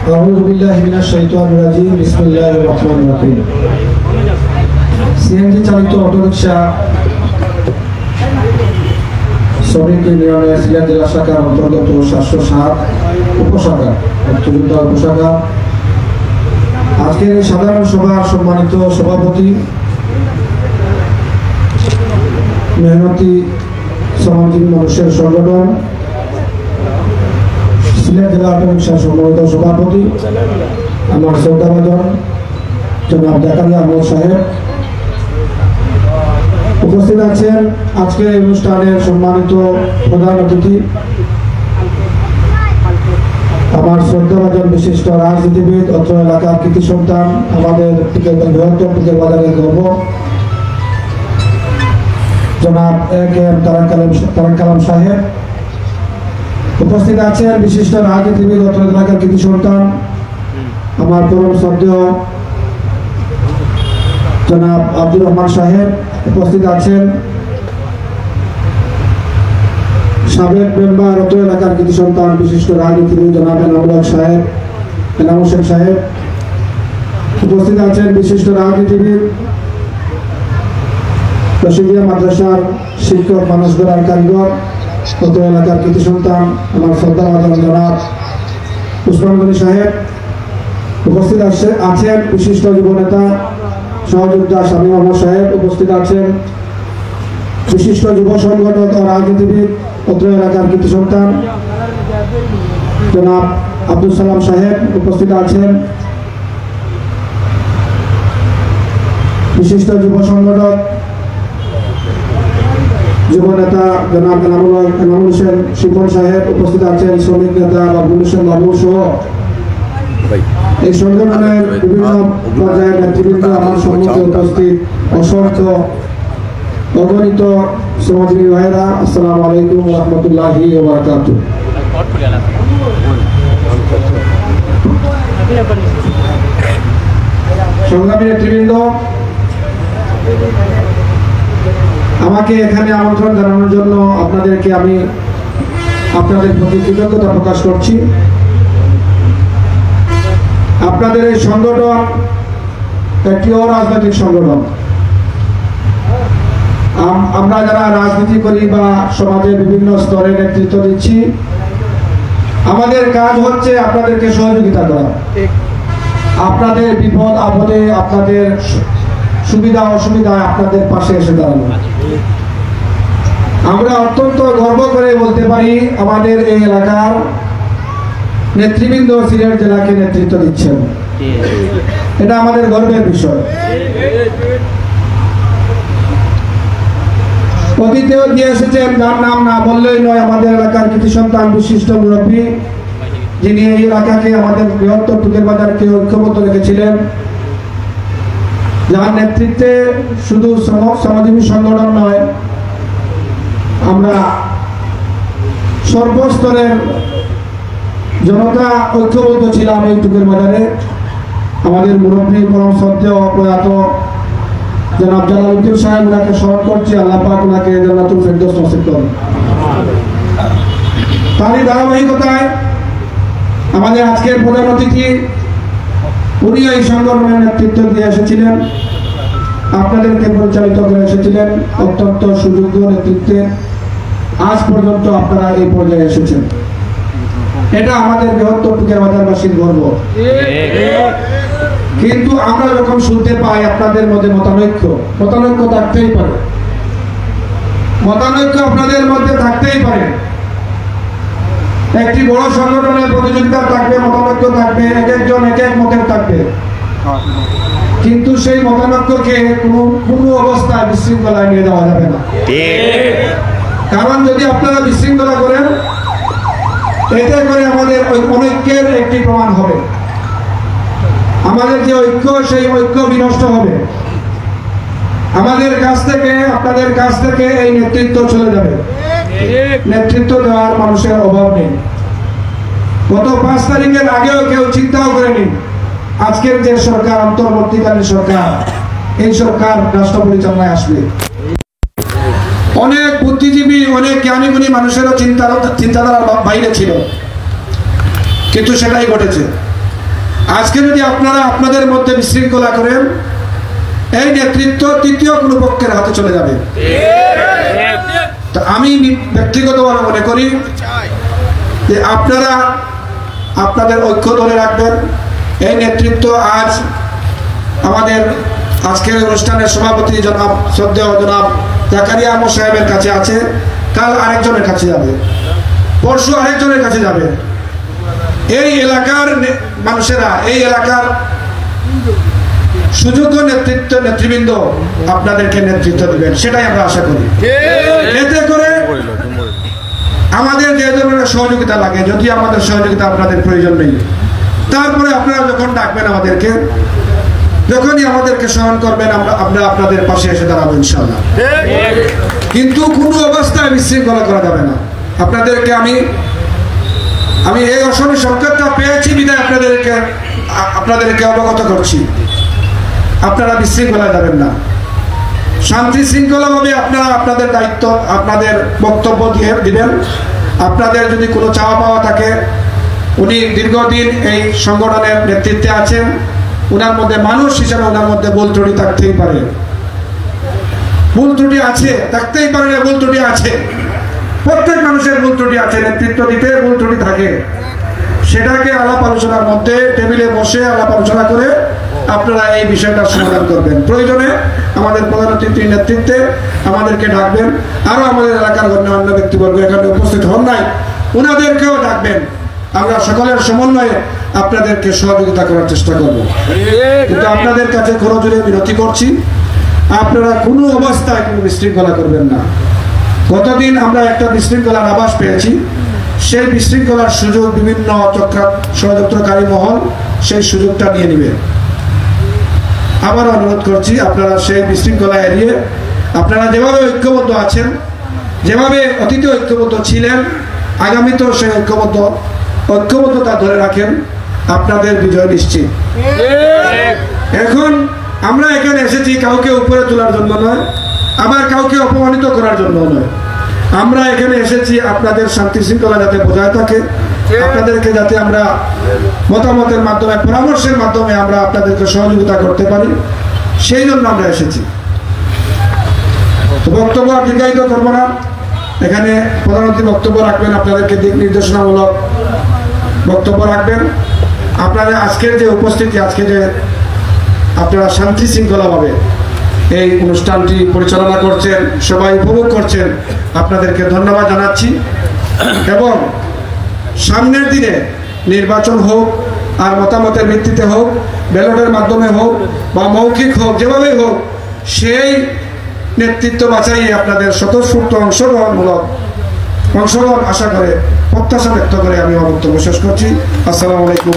أعوذ بالله من الشيطان الرجيم بسم الله الرحمن الرحيم CNG চালিত autorickshaw শ্রমিক ইউনিয়নের সিলেট জেলা শাখার অন্তর্গত 707 উপশাখা মুক্তিযোদ্ধা উপশাখা আজকের এই সাধারণ সভার সম্মানিত সভাপতি মেহনতি শ্রমজীবী মানুষের সংগঠন সিলেট জেলা অটোরিকশা সম্মানিত সভাপতি আমার শ্রদ্ধাভাজন জনাব জাকারিয়া আহমদ সাহেব, উপস্থিত আছেন আজকের এই অনুষ্ঠানের সম্মানিত প্রধান অতিথি আমার শ্রদ্ধাভাজন বিশিষ্ট রাজনীতিবিদ, অত্র এলাকার কৃতি সন্তান, আমাদের বৃহত্তর পিকের বাজারের গর্ব জনাব A.K.M তারাক কালাম সাহেব, উপস্থিত আছেন বিশিষ্ট রাজনীতিবিদ, অত্র এলাকার কৃতি সন্তান আমার পরম শ্রদ্ধেয় জনাব আব্দুর রহমান সাহেব, উপস্থিত আছেন সাবেক মেম্বার, অত্র এলাকার কৃতি সন্তান বিশিষ্ট রাজনীতিবিদ জনাব এনাম হোসেন সাহেব, উপস্থিত আছেন বিশিষ্ট রাজনীতিবিদ রশিদিয়া মাদ্রাসার শিক্ষক, মানুষ গড়ার কারিগর, অত্র এলাকার কৃতি সন্তান আমার শ্রদ্ধাভাজন জনাব উসমান গনি সাহেব, উপস্থিত আছেন বিশিষ্ট যুব নেতা সহযোদ্ধা শামীম আহমদ সাহেব, উপস্থিত আছেন বিশিষ্ট যুব সংগঠক ও রাজনীতিবিদ, অত্র এলাকার কৃতি সন্তান জনাব আব্দুল সালাম সাহেব, উপস্থিত আছেন বিশিষ্ট যুব সংগঠক যুব নেতা জনাব এনামুল হোসেন শিপন সাহেব, উপস্থিত আছেন শ্রমিক নেতা বাবুল হোসেন বাবু সহ এই সংগঠনের বিভিন্ন পর্যায়ের নেতৃবৃন্দ আমার সম্মুখে উপস্থিত অসংখ্য অগণিত শ্রমজীবী ভাইরা, আসসালামু আলাইকুম ওয়া রাহমাতুল্লাহি ওয়া বারাকাতুহু। সংগ্রামী নেতৃবৃন্দ, আমাকে এখানে আমন্ত্রণ জানানোর জন্য আপনাদের প্রতি কৃতজ্ঞতা প্রকাশ করছি। আপনাদের এই সংগঠন একটি অরাজনৈতিক সংগঠন। আমরা যারা রাজনীতি করি বা সমাজের বিভিন্ন স্তরে নেতৃত্ব দিচ্ছি, আমাদের কাজ হচ্ছে আপনাদেরকে সহযোগিতা করা, আপনাদের বিপদ আপদে, আপনাদের সুবিধা অসুবিধায় আপনাদের পাশে এসে দাঁড়ানো। আমরা অত্যন্ত গর্ব করে বলতে পারি আমাদের এই এলাকার নেতৃবৃন্দ সিলেট জেলাকে নেতৃত্ব দিচ্ছেন, এটা আমাদের গর্বের বিষয়। অতীতেও দিয়ে এসেছেন, যার নাম না বললেই নয়, আমাদের এলাকার কৃতি সন্তান বিশিষ্ট মুরব্বী, যিনি এই এলাকাকে, আমাদের বৃহত্তর টুকের বাজারকে ঐক্যবদ্ধ রেখেছিলেন, যার নেতৃত্বে শুধু শ্রমজীবী সংগঠন নয়, আমরা সর্বস্তরের জনতা ঐক্যবদ্ধ ছিলাম এই টুকের বাজারে। আমাদের মুরব্বী পরম শ্রদ্ধেয় প্রয়াত জনাব জালালউদ্দিন সাহেব, ওনাকে স্মরণ করছি, আল্লাহ পাক ওনাকে জান্নাতুল ফেরদৌস নসিব করুন। তারই ধারাবাহিকতায় আমাদের আজকের প্রধান অতিথি, উনি এই সংগঠনের নেতৃত্ব দিয়ে এসেছিলেন, আপনাদেরকে পরিচালিত করে এসেছিলেন অত্যন্ত সুযোগ্য নেতৃত্বে। আজ পর্যন্ত আপনারা এই পর্যায়ে এসেছেন, এটা আমাদের বৃহত্তর টুকের বাজারবাসীর গর্ব। কিন্তু আমরা যখন শুনতে পাই আপনাদের মধ্যে মতানৈক্য থাকতেই পারে, মতানৈক্য আপনাদের মধ্যে থাকতেই পারে। একটি বড় সংগঠনের প্রতিযোগিতা থাকবে, মতানৈক্য থাকবে, এক একজন এক এক মতের থাকবে, কিন্তু সেই মতানৈক্যকে কোনো অবস্থায় বিশৃঙ্খলায় নিয়ে যাওয়া যাবে না। কারণ যদি আপনারা বিশৃঙ্খলা করেন, এতে করে আমাদের অনৈক্যের একটি প্রমাণ হবে, আমাদের যে ঐক্য, সেই ঐক্য বিনষ্ট হবে। আমাদের কাছ থেকে, আপনাদের কাছ থেকে এই নেতৃত্ব চলে যাবে, নেতৃত্ব দেওয়ার মানুষের অভাব নেই। গত 5 তারিখের আগেও কেউ চিন্তাও করেনি আজকের যে সরকার, অন্তর্বর্তীকালীন সরকার, এই সরকার রাষ্ট্র পরিচালনায় আসবে। অনেক বুদ্ধিজীবী, অনেক জ্ঞানীগুণী মানুষেরও চিন্তাধারার বাইরে ছিল, কিন্তু সেটাই ঘটেছে। আজকে যদি আপনারা আপনাদের মধ্যে বিশৃঙ্খলা করেন, এই নেতৃত্ব তৃতীয় কোনো পক্ষের হাতে চলে যাবে। তো আমি ব্যক্তিগতভাবে মনে করি যে আপনারা আপনাদের ঐক্য ধরে রাখবেন। এই নেতৃত্ব আজ আমাদের আজকের অনুষ্ঠানের সভাপতি জনাব শ্রদ্ধেয় জনাব জাকারিয়া আহমদ সাহেবের কাছে আছে, কাল আরেকজনের কাছে যাবে, পরশু আরেকজনের কাছে যাবে। এই এলাকার মানুষেরা, এই এলাকার সুযোগ্য নেতৃবৃন্দ আপনাদেরকে নেতৃত্ব দেবেন, সেটাই আমরা আশা করি। এতে করে আমাদের যে ধরনের সহযোগিতা লাগে, যদি আমাদের সহযোগিতা আপনাদের প্রয়োজন নেই, তারপরে আপনারা যখন ডাকবেন আমাদেরকে, যখনই আমাদেরকে স্মরণ করবেন, আমরা আপনাদের পাশে এসে দাঁড়াবো ইনশাআল্লাহ। কিন্তু কোনো অবস্থায় বিশৃঙ্খলা করা যাবে না। আপনাদেরকে আমি এই অশনি সংকেতটা পেয়েছি বিধায় আপনাদেরকে অবগত করছি। আপনারা বিশৃঙ্খলা যাবেন না, শান্তি শৃঙ্খলাভাবে আপনারা আপনাদের দায়িত্ব, আপনাদের বক্তব্য দিবেন। আপনাদের যদি কোনো চাওয়া পাওয়া থাকে, উনি দীর্ঘদিন এই সংগঠনের নেতৃত্বে আছেন, ওনার মধ্যে মানুষ হিসেবে ওনার মধ্যে ভুল ত্রুটি থাকতেই পারে, ভুল ত্রুটি আছে, থাকতেই পারে, ভুল ত্রুটি আছে, প্রত্যেক মানুষের ভুল ত্রুটি আছে, নেতৃত্ব দিতে ভুল ত্রুটি থাকে। সেটাকে আলাপ আলোচনার মধ্যে টেবিলে বসে আলাপ আলোচনা করে আপনারা এই বিষয়টা সমাধান করবেন। প্রয়োজনে আমাদের প্রধান অতিথির নেতৃত্বে আমাদেরকে ডাকবেন, আরো আমাদের এলাকার গণ্যমান্য ব্যক্তিবর্গ এখানে উপস্থিত হন নাই, ওনাদেরকেও ডাকবেন। আমরা সকলের সমন্বয়ে আপনাদেরকে সহযোগিতা করার চেষ্টা করব। কিন্তু আপনাদের কাছে করজোড়ে বিনতি করছি, আপনারা কোনো অবস্থায় কোনো বিশৃঙ্খলা করবেন না। গতদিন আমরা একটা বিশৃঙ্খলার আভাস পেয়েছি, সেই বিশৃঙ্খলার সুযোগ বিভিন্ন ষড়যন্ত্রকারী মহল সেই সুযোগটা নিয়ে নেবে। আবার অনুরোধ করছি, আপনারা সেই বিশৃঙ্খলা এড়িয়ে আপনারা যেভাবে ঐক্যবদ্ধ আছেন, যেভাবে অতীতে ঐক্যবদ্ধ ছিলেন, আগামীতেও সেই ঐক্যবদ্ধতা ধরে রাখেন, আপনাদের বিজয় নিশ্চিত। এখন আমরা এখানে এসেছি কাউকে উপরে তোলার জন্য নয়, আবার কাউকে অপমানিত করার জন্য নয়। আমরা এখানে এসেছি আপনাদের শান্তি শৃঙ্খলা যাতে বজায় থাকে, আপনাদেরকে যাতে আমরা মতামতের মাধ্যমে, পরামর্শের মাধ্যমে আমরা আপনাদেরকে সহযোগিতা করতে পারি, সেই জন্য আমরা এসেছি। বক্তব্য আর দীর্ঘায়িত করবো না। এখানে প্রধানমন্ত্রী বক্তব্য রাখবেন, আপনাদেরকে দিক নির্দেশনামূলক বক্তব্য রাখবেন। আপনাদের আজকের যে উপস্থিতি, আজকে যে আপনারা শান্তি শৃঙ্খলাভাবে এই অনুষ্ঠানটি পরিচালনা করছেন, সবাই উপভোগ করছেন, আপনাদেরকে ধন্যবাদ জানাচ্ছি। এবং সামনের দিনে নির্বাচন হোক আর মতামতের ভিত্তিতে হোক, ব্যালটের মাধ্যমে হোক বা মৌখিক হোক, যেভাবেই হোক, সেই নেতৃত্ব বাছাইয়ে আপনাদের স্বতঃস্ফূর্ত অংশগ্রহণ আশা করে, প্রত্যাশা ব্যক্ত করে আমি আমার বক্তব্য শেষ করছি। আসসালামু আলাইকুম।